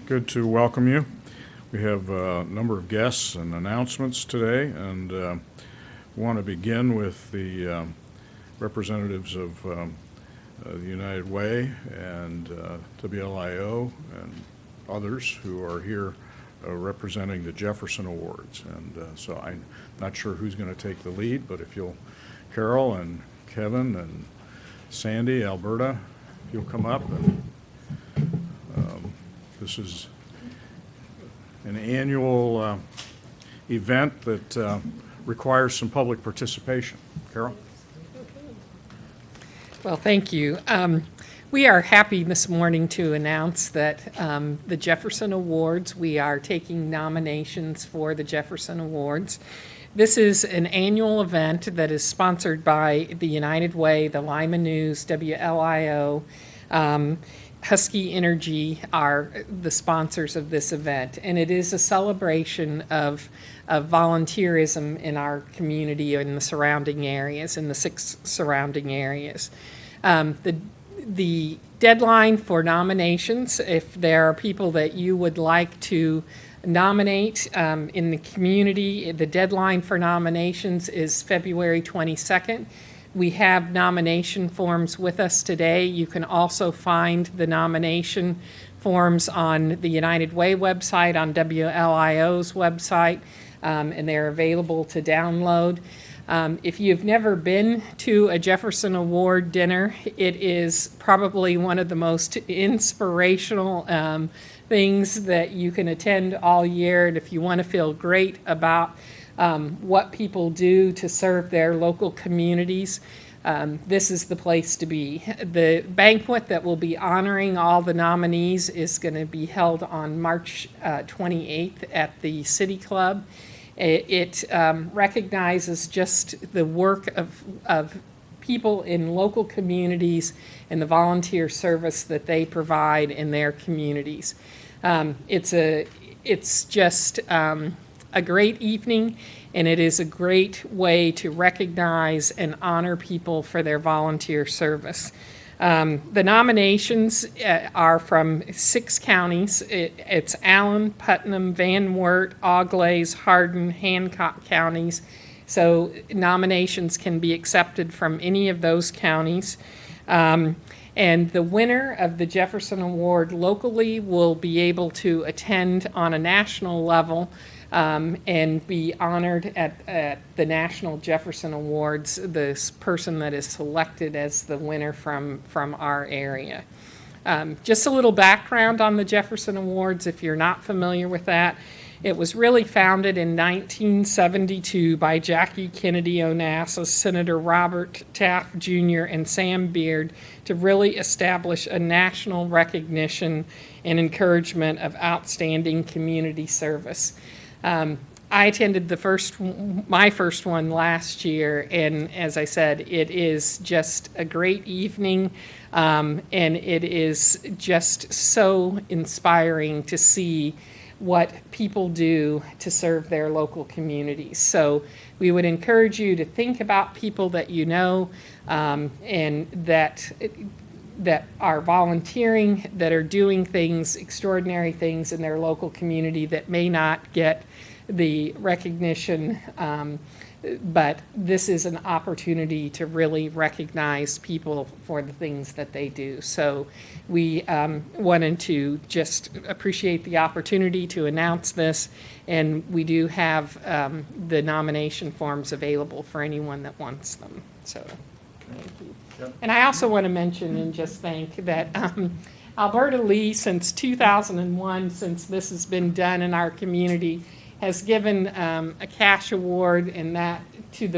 good to welcome you. We have a number of guests and announcements today, and want to begin with the representatives of the United Way and WLIO and others who are here representing the Jefferson Awards. And so I'm not sure who's going to take the lead, but if you'll, Carol and Kevin and Sandy, Alberta, if you'll come up. And this is an annual event that requires some public participation. Carol? Well, thank you. We are happy this morning to announce that the Jefferson Awards, we are taking nominations for the Jefferson Awards. This is an annual event that is sponsored by the United Way, the Lima News, WLIO, Husky Energy are the sponsors of this event, and it is a celebration of volunteerism in our community and the surrounding areas, in the 6 surrounding areas. The deadline for nominations, if there are people that you would like to nominate in the community, the deadline for nominations is February 22nd. We have nomination forms with us today. You can also find the nomination forms on the United Way website, on WLIO's website, and they're available to download. If you've never been to a Jefferson Award dinner, it is probably one of the most inspirational things that you can attend all year. And if you want to feel great about what people do to serve their local communities, this is the place to be. The banquet that will be honoring all the nominees is going to be held on March 28th at the City Club. It recognizes just the work of people in local communities and the volunteer service that they provide in their communities. It's just a great evening, and it is a great way to recognize and honor people for their volunteer service. The nominations are from 6 counties. It's Allen, Putnam, Van Wert, Auglaize, Hardin, Hancock counties. So nominations can be accepted from any of those counties. And the winner of the Jefferson Award locally will be able to attend on a national level and be honored at the National Jefferson Awards, this person that is selected as the winner from our area. Just a little background on the Jefferson Awards, if you're not familiar with that. It was really founded in 1972 by Jackie Kennedy Onassis, Senator Robert Taft Jr., and Sam Beard to really establish a national recognition and encouragement of outstanding community service. I attended my first one last year, and as I said, it is just a great evening, and it is just so inspiring to see what people do to serve their local communities. So we would encourage you to think about people that you know and that are volunteering, that are doing things, extraordinary things in their local community that may not get the recognition, but this is an opportunity to really recognize people for the things that they do. So we wanted to just appreciate the opportunity to announce this, and we do have the nomination forms available for anyone that wants them. So thank you. Yep. And I also want to mention and just thank that Alberta Lee, since 2001, since this has been done in our community, has given a cash award and that to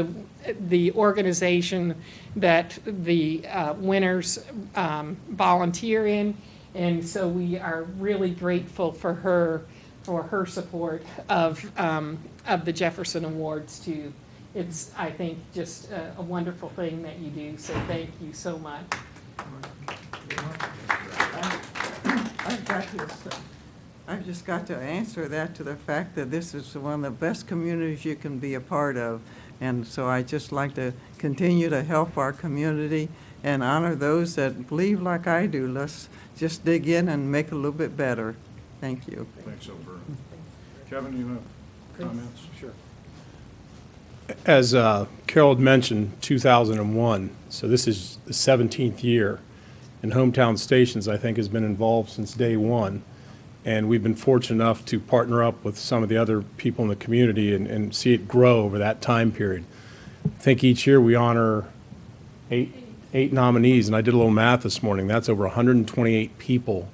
the organization that the winners volunteer in, and so we are really grateful for her support of the Jefferson Awards too. It's, I think, just a wonderful thing that you do, so thank you so much. I've just got to answer that to the fact that this is one of the best communities you can be a part of. And so I just like to continue to help our community and honor those that believe like I do. Let's just dig in and make it a little bit better. Thank you. Thanks, Alberta. Kevin, you have comments? Sure. As Carol had mentioned, 2001, so this is the 17th year, and Hometown Stations, I think, has been involved since day one, and we've been fortunate enough to partner up with some of the other people in the community and see it grow over that time period. I think each year we honor eight nominees, and I did a little math this morning. That's over 128 people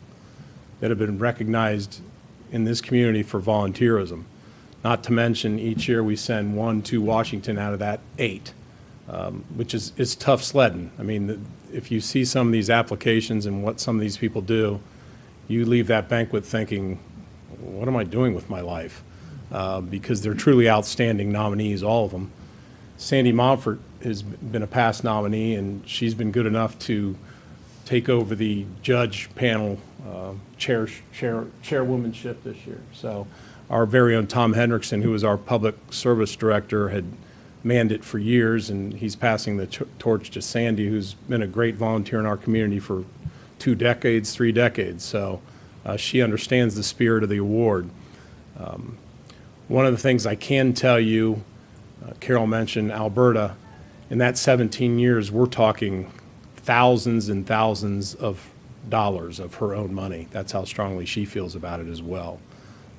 that have been recognized in this community for volunteerism. Not to mention, each year we send 1 to Washington out of that 8, which is tough sledding. I mean, if you see some of these applications and what some of these people do, you leave that banquet thinking, what am I doing with my life? Because they're truly outstanding nominees, all of them. Sandy Montfort has been a past nominee, and she's been good enough to take over the judge panel chairwomanship this year. So our very own Tom Hendrickson, who was our public service director, had manned it for years, and he's passing the torch to Sandy, who's been a great volunteer in our community for 2 decades, 3 decades. So she understands the spirit of the award. One of the things I can tell you, Carol mentioned Alberta, in that 17 years, we're talking thousands and thousands of dollars of her own money. That's how strongly she feels about it as well.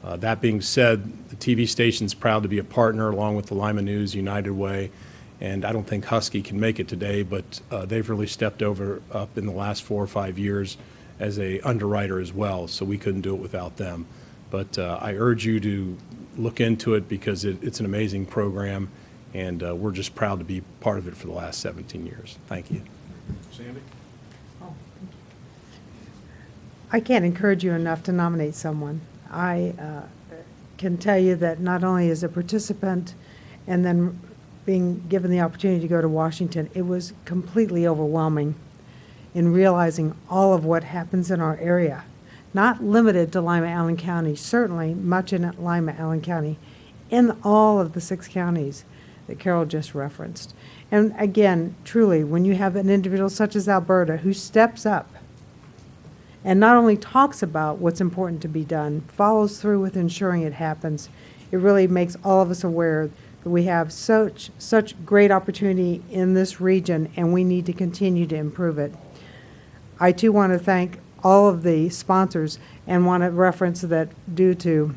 That being said, the TV station's proud to be a partner along with the Lima News, United Way, and I don't think Husky can make it today, but they've really stepped up in the last 4 or 5 years as a underwriter as well, so we couldn't do it without them. But I urge you to look into it because it's an amazing program, and we're just proud to be part of it for the last 17 years. Thank you. Sandy? I can't encourage you enough to nominate someone. I can tell you that not only as a participant and then being given the opportunity to go to Washington, it was completely overwhelming in realizing all of what happens in our area. Not limited to Lima, Allen County, certainly much in Lima, Allen County, in all of the 6 counties that Carol just referenced. And again, truly, when you have an individual such as Alberta who steps up and not only talks about what's important to be done, follows through with ensuring it happens, it really makes all of us aware that we have such great opportunity in this region, and we need to continue to improve it. I too want to thank all of the sponsors and want to reference that due to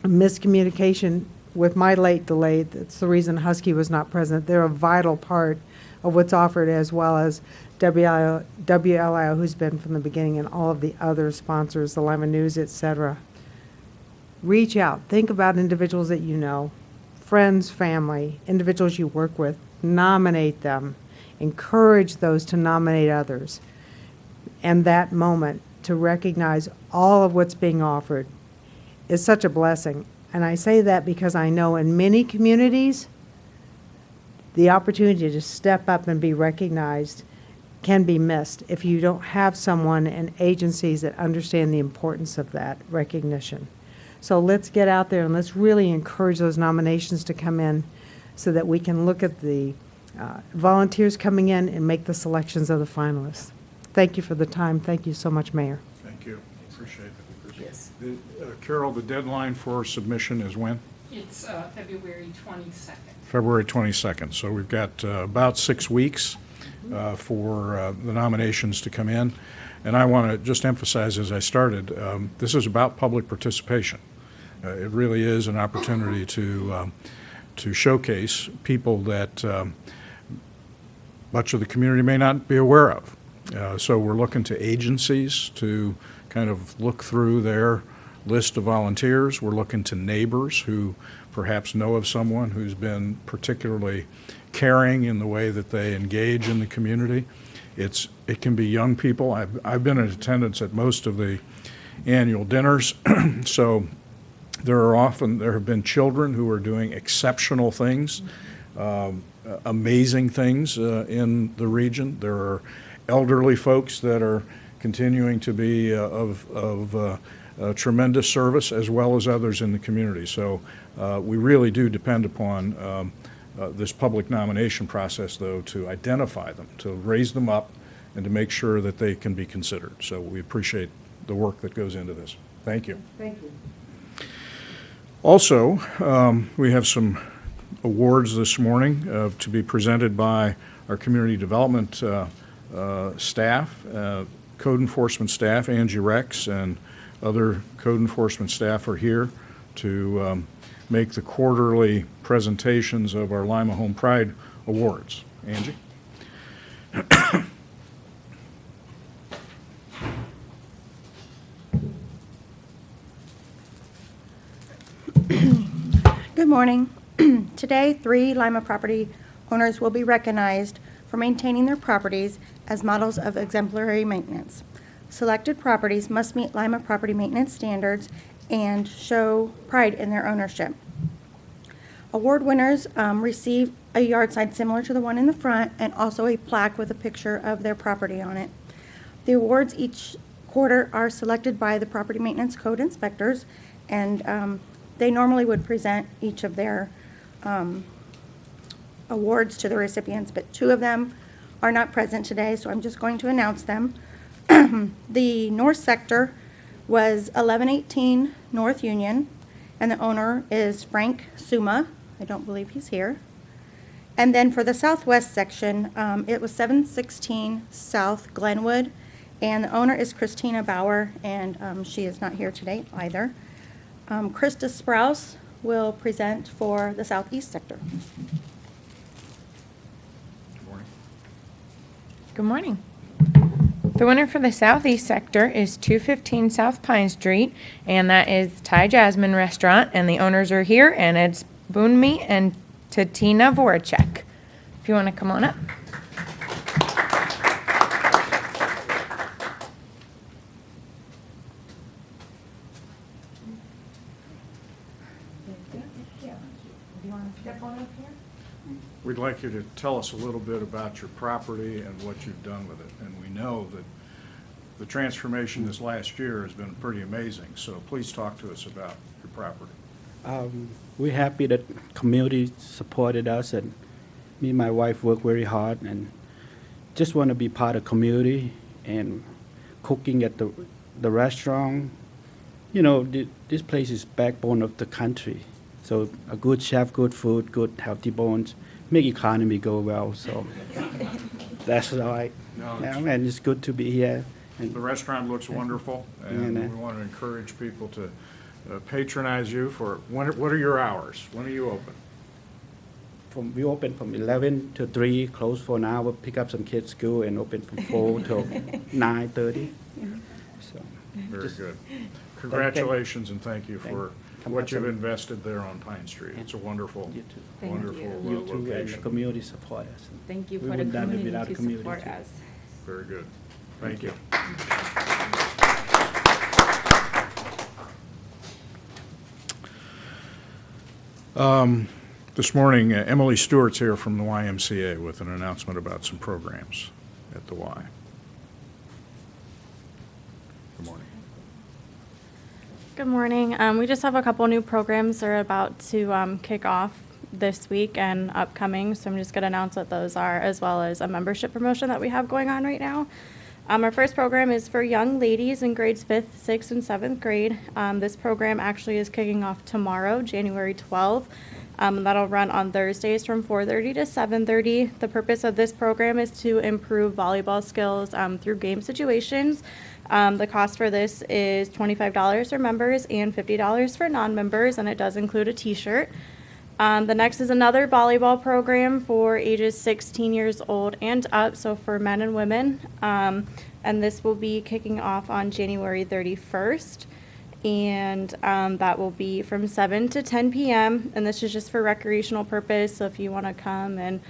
miscommunication with my late delay, that's the reason Husky was not present. They're a vital part of what's offered, as well as WLIO, who's been from the beginning, and all of the other sponsors, the Lima News, etc. Reach out. Think about individuals that you know, friends, family, individuals you work with. Nominate them. Encourage those to nominate others. And that moment to recognize all of what's being offered is such a blessing. And I say that because I know in many communities, the opportunity to step up and be recognized can be missed if you don't have someone and agencies that understand the importance of that recognition. So let's get out there and let's really encourage those nominations to come in so that we can look at the volunteers coming in and make the selections of the finalists. Thank you for the time. Thank you so much, Mayor. Thank you. Appreciate it. Yes. Carol, the deadline for submission is when? It's February 22nd. February 22nd. So we've got about 6 weeks for the nominations to come in. And I want to just emphasize, as I started, this is about public participation. It really is an opportunity to showcase people that much of the community may not be aware of. So we're looking to agencies to kind of look through their list of volunteers. We're looking to neighbors who perhaps know of someone who's been particularly caring in the way that they engage in the community. It can be young people. I've been in attendance at most of the annual dinners, so there have been children who are doing exceptional things, amazing things in the region. There are elderly folks that are continuing to be of tremendous service, as well as others in the community. So we really do depend upon this public nomination process, though, to identify them, to raise them up, and to make sure that they can be considered. So we appreciate the work that goes into this. Thank you. Thank you. Also, we have some awards this morning to be presented by our community development staff, code enforcement staff. Angie Rex and other code enforcement staff are here to make the quarterly presentations of our Lima Home Pride awards. Angie? Good morning. Today, 3 Lima property owners will be recognized for maintaining their properties as models of exemplary maintenance. Selected properties must meet Lima property maintenance standards and show pride in their ownership. Award winners receive a yard sign similar to the one in the front and also a plaque with a picture of their property on it. The awards each quarter are selected by the property maintenance code inspectors, and they normally would present each of their awards to the recipients, but 2 of them are not present today, so I'm just going to announce them. The north sector was 1118 North Union, and the owner is Frank Suma. I don't believe he's here. And then for the southwest section, it was 716 South Glenwood, and the owner is Christina Bauer, and she is not here today either. Krista Sprouse will present for the southeast sector. Good morning. Good morning. The winner for the southeast sector is 215 South Pine Street, and that is Thai Jasmine Restaurant, and the owners are here, and it's Boonmi and Tatina Voracek. If you want to come on up. We'd like you to tell us a little bit about your property and what you've done with it. And we know that the transformation this last year has been pretty amazing, so please talk to us about your property. We're happy that community supported us, and me and my wife work very hard and just want to be part of community and cooking at the restaurant. You know, this place is backbone of the country. So a good chef, good food, good healthy bones, make economy go well. So that's right. No, And it's good to be here. The restaurant looks wonderful, and we want to encourage people to patronize you for, what are your hours? When are you open? We open from 11 to 3, close for an hour, pick up some kids' school, and open from 4 till 9:30. So, Very good. Congratulations and thank you for what you've invested there on Pine Street. It's a wonderful, You too. Thank wonderful you. You too, and the location. community support us. Thank you We for the wouldn't done it community without to community, support too. us. Very good. Thank you. This morning, Emily Stewart's here from the YMCA with an announcement about some programs at the Y. Good morning. Good morning. We just have a couple new programs that are about to kick off this week and upcoming, so I'm just going to announce what those are, as well as a membership promotion that we have going on right now. Our first program is for young ladies in grades 5th, 6th, and 7th grade. This program actually is kicking off tomorrow, January 12th. That'll run on Thursdays from 4:30 to 7:30. The purpose of this program is to improve volleyball skills through game situations. The cost for this is $25 for members and $50 for non-members, and it does include a t-shirt. The next is another volleyball program for ages 16 years old and up, so for men and women. And this will be kicking off on January 31st. And that will be from 7 to 10 p.m. And this is just for recreational purpose. So if you want to come and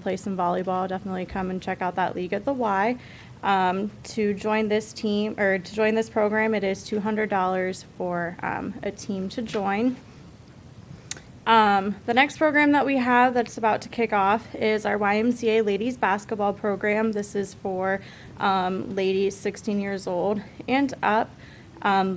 play some volleyball, definitely come and check out that league at the Y. To join this team, or to join this program, it is $200 for a team to join. The next program that we have that's about to kick off is our YMCA Ladies Basketball Program. This is for ladies 16 years old and up.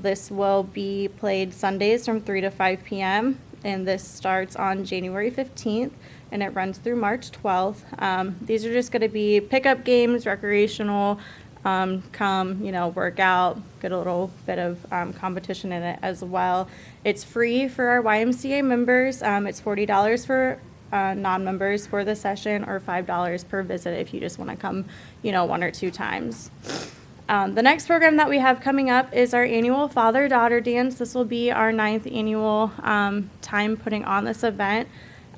This will be played Sundays from 3 to 5 p.m. and this starts on January 15th and it runs through March 12th. These are just going to be pickup games, recreational come, work out, get a little bit of competition in it as well. It's free for our YMCA members. It's $40 for non-members for the session, or $5 per visit if you just want to come, 1 or 2 times. The next program that we have coming up is our annual father-daughter dance. This will be our 9th annual time putting on this event.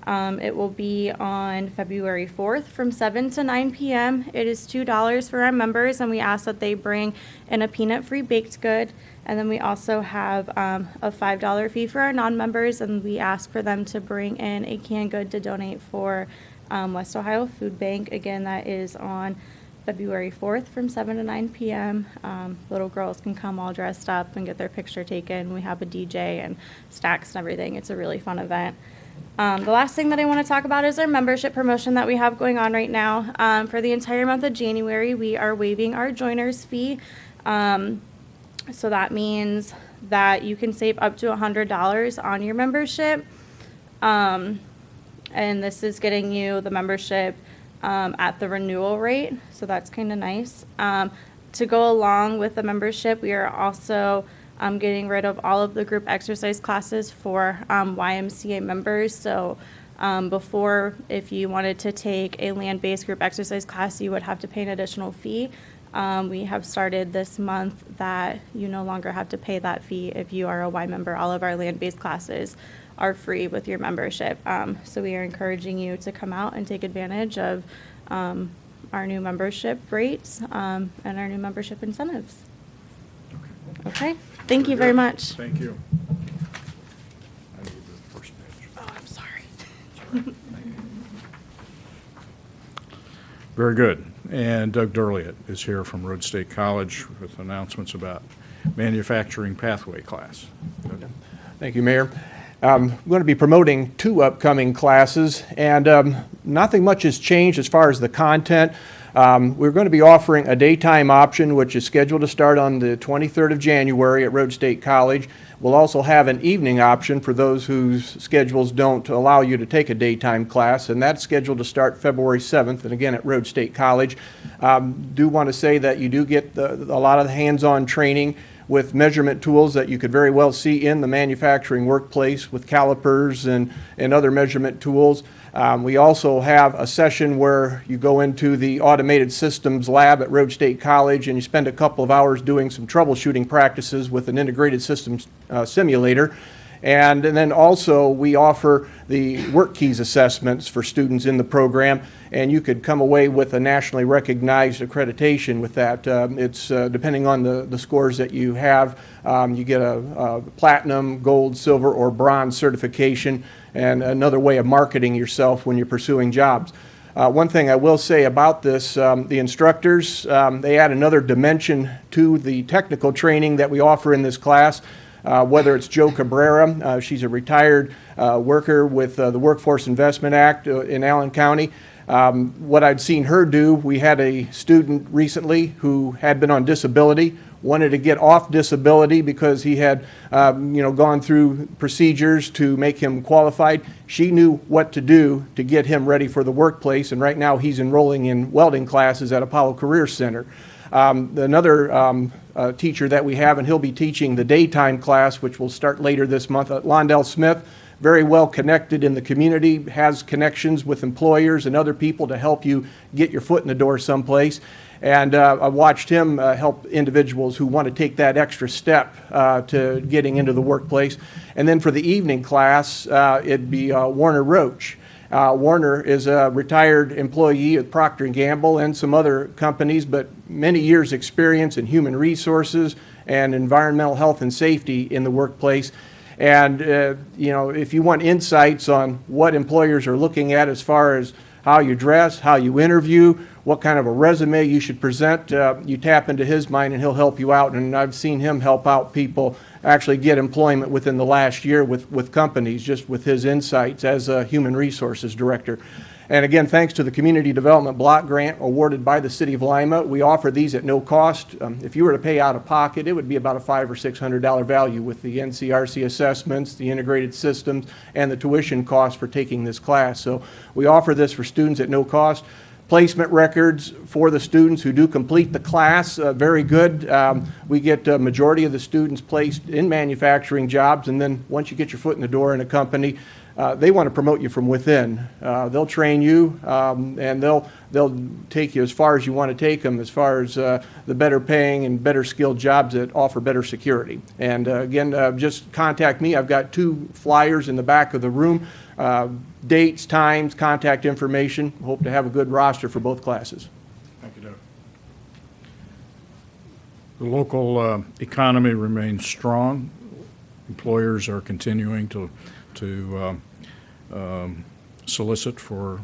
It will be on February 4th from 7 to 9 p.m. It is $2 for our members, and we ask that they bring in a peanut-free baked good. And then we also have a $5 fee for our non-members, and we ask for them to bring in a canned good to donate for West Ohio Food Bank. Again, that is on February 4th from 7 to 9 p.m. Little girls can come all dressed up and get their picture taken. We have a DJ and snacks and everything. It's a really fun event. The last thing that I want to talk about is our membership promotion that we have going on right now. For the entire month of January, we are waiving our joiner's fee. So that means that you can save up to $100 on your membership. And this is getting you the membership at the renewal rate, so that's kind of nice. To go along with the membership, we are also getting rid of all of the group exercise classes for YMCA members. So before, if you wanted to take a land-based group exercise class, you would have to pay an additional fee. We have started this month that you no longer have to pay that fee if you are a Y member. All of our land-based classes are free with your membership. So we are encouraging you to come out and take advantage of our new membership rates and our new membership incentives. Okay, thank you very much. Thank you. I need the first page. Oh, I'm sorry. Very good. And Doug Durliat is here from Rhodes State College with announcements about manufacturing pathway class. Doug. Thank you, Mayor. We're going to be promoting 2 upcoming classes, and nothing much has changed as far as the content. We're going to be offering a daytime option, which is scheduled to start on the 23rd of January at Rhodes State College. We'll also have an evening option for those whose schedules don't allow you to take a daytime class, and that's scheduled to start February 7th, and again at Rhodes State College. Do want to say that you do get a lot of the hands-on training with measurement tools that you could very well see in the manufacturing workplace with calipers and other measurement tools. We also have a session where you go into the automated systems lab at Rhodes State College and you spend a couple of hours doing some troubleshooting practices with an integrated systems simulator. And then also we offer the work keys assessments for students in the program, and you could come away with a nationally recognized accreditation with that. It's depending on the scores that you have, you get a platinum, gold, silver, or bronze certification, and another way of marketing yourself when you're pursuing jobs. One thing I will say about this, the instructors, they add another dimension to the technical training that we offer in this class. Whether it's Joe Cabrera, she's a retired worker with the Workforce Investment Act in Allen County. What I'd seen her do, we had a student recently who had been on disability, wanted to get off disability because he had gone through procedures to make him qualified. She knew what to do to get him ready for the workplace, and right now he's enrolling in welding classes at Apollo Career Center. Another teacher that we have, and he'll be teaching the daytime class, which will start later this month, Londell Smith, very well connected in the community, has connections with employers and other people to help you get your foot in the door someplace. And I watched him help individuals who want to take that extra step to getting into the workplace. And then for the evening class, it'd be Warner Roach. Warner is a retired employee at Procter & Gamble and some other companies, but many years experience in human resources and environmental health and safety in the workplace. And, if you want insights on what employers are looking at as far as how you dress, how you interview, what kind of a resume you should present, you tap into his mind and he'll help you out. And I've seen him help out people actually get employment within the last year with companies, just with his insights as a human resources director. And again, thanks to the Community Development Block Grant awarded by the City of Lima, we offer these at no cost. If you were to pay out of pocket, it would be about a $500 or $600 value with the NCRC assessments, the integrated systems, and the tuition cost for taking this class. So we offer this for students at no cost. placement records for the students who do complete the class, very good. We get a majority of the students placed in manufacturing jobs, and then once you get your foot in the door in a company, they want to promote you from within. They'll train you, and they'll take you as far as you want to take them, as far as the better paying and better skilled jobs that offer better security. And again, just contact me. I've got 2 flyers in the back of the room, dates, times, contact information. Hope to have a good roster for both classes. Thank you, Doug. The local economy remains strong. Employers are continuing to solicit for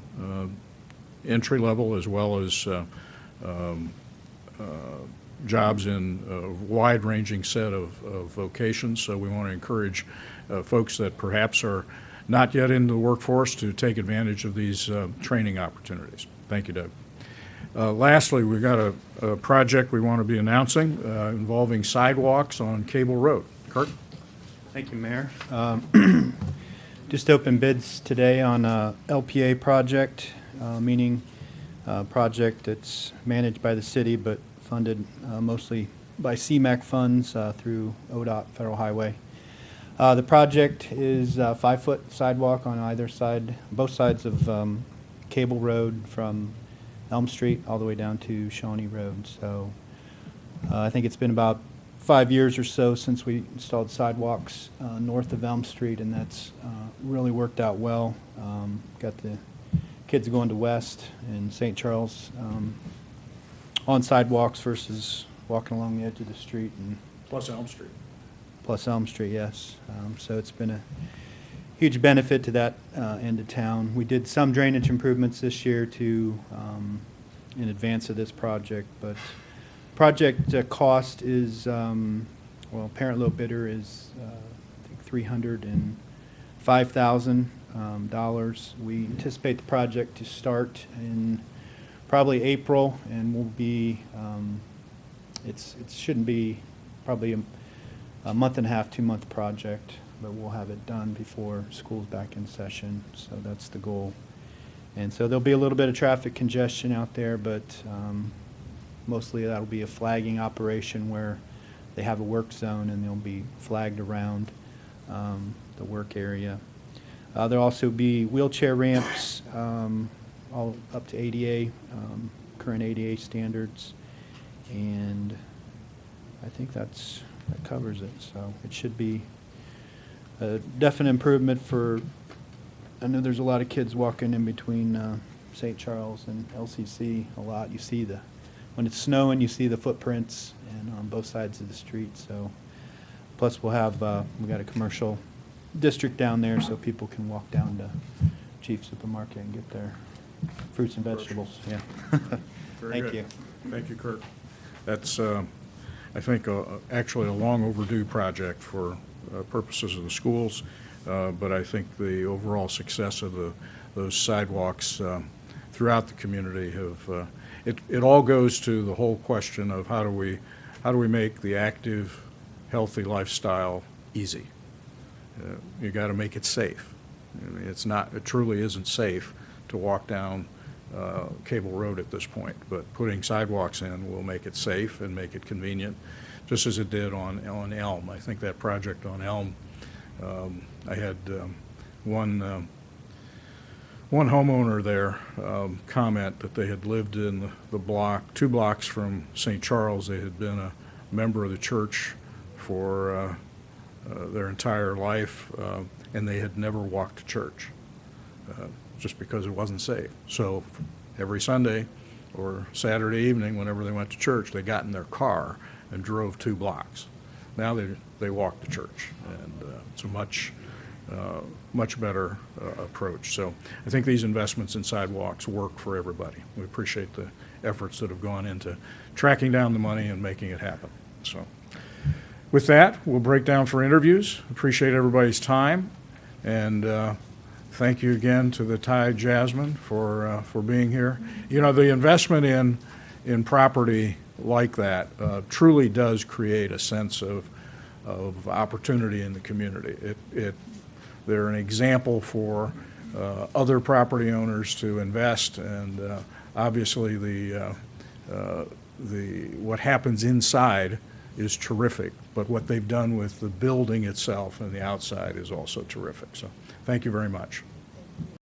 entry level as well as jobs in a wide-ranging set of vocations. So we want to encourage folks that perhaps are not yet in the workforce to take advantage of these training opportunities. Thank you, Doug. Lastly, we've got a project we want to be announcing involving sidewalks on Cable Road. Kirk? Thank you, Mayor. Just opened bids today on a LPA project, meaning a project that's managed by the city but funded mostly by CMAQ funds through ODOT Federal Highway. The project is a 5-foot sidewalk on either side, both sides of Cable Road from Elm Street all the way down to Shawnee Road. So I think it's been about 5 years or so since we installed sidewalks north of Elm Street, and that's really worked out well. Got the kids going to West and St. Charles on sidewalks versus walking along the edge of the street. And Plus Elm Street. Plus Elm Street, yes. So it's been a huge benefit to that end of town. We did some drainage improvements this year to in advance of this project, but project cost is, well, parent low bidder is I think $305,000. We anticipate the project to start in probably April, and will be, it shouldn't be probably a month and a half, 2-month project, but we'll have it done before school's back in session, so that's the goal. And so there'll be a little bit of traffic congestion out there, but mostly that'll be a flagging operation where they have a work zone and they'll be flagged around the work area. There'll also be wheelchair ramps all up to ADA, current ADA standards, and I think that covers it. So it should be a definite improvement for, I know there's a lot of kids walking in between St. Charles and LCC a lot. You see when it's snowing, you see the footprints and on both sides of the street. So plus we'll have, we got a commercial district down there so people can walk down to Chief Supermarket and get their fruits and vegetables. Yeah. Thank you. Thank you, Kirk. That's, I think, actually a long overdue project for purposes of the schools, but I think the overall success of those sidewalks throughout the community have, it all goes to the whole question of how do we make the active, healthy lifestyle easy. You got to make it safe. I mean, it truly isn't safe to walk down Cable Road at this point, but putting sidewalks in will make it safe and make it convenient, just as it did on Elm. I think that project on Elm, I had one homeowner there comment that they had lived in the block, 2 blocks from St. Charles. They had been a member of the church for their entire life, and they had never walked to church just because it wasn't safe. So every Sunday or Saturday evening, whenever they went to church, they got in their car and drove 2 blocks. Now they walk to church, and it's a much better approach. So I think these investments in sidewalks work for everybody. We appreciate the efforts that have gone into tracking down the money and making it happen. So with that, we'll break down for interviews. Appreciate everybody's time, and thank you again to the Thai Jasmine for being here. You know, the investment in property like that truly does create a sense of opportunity in the community. They're an example for other property owners to invest, and obviously, what happens inside is terrific, but what they've done with the building itself and the outside is also terrific. So thank you very much.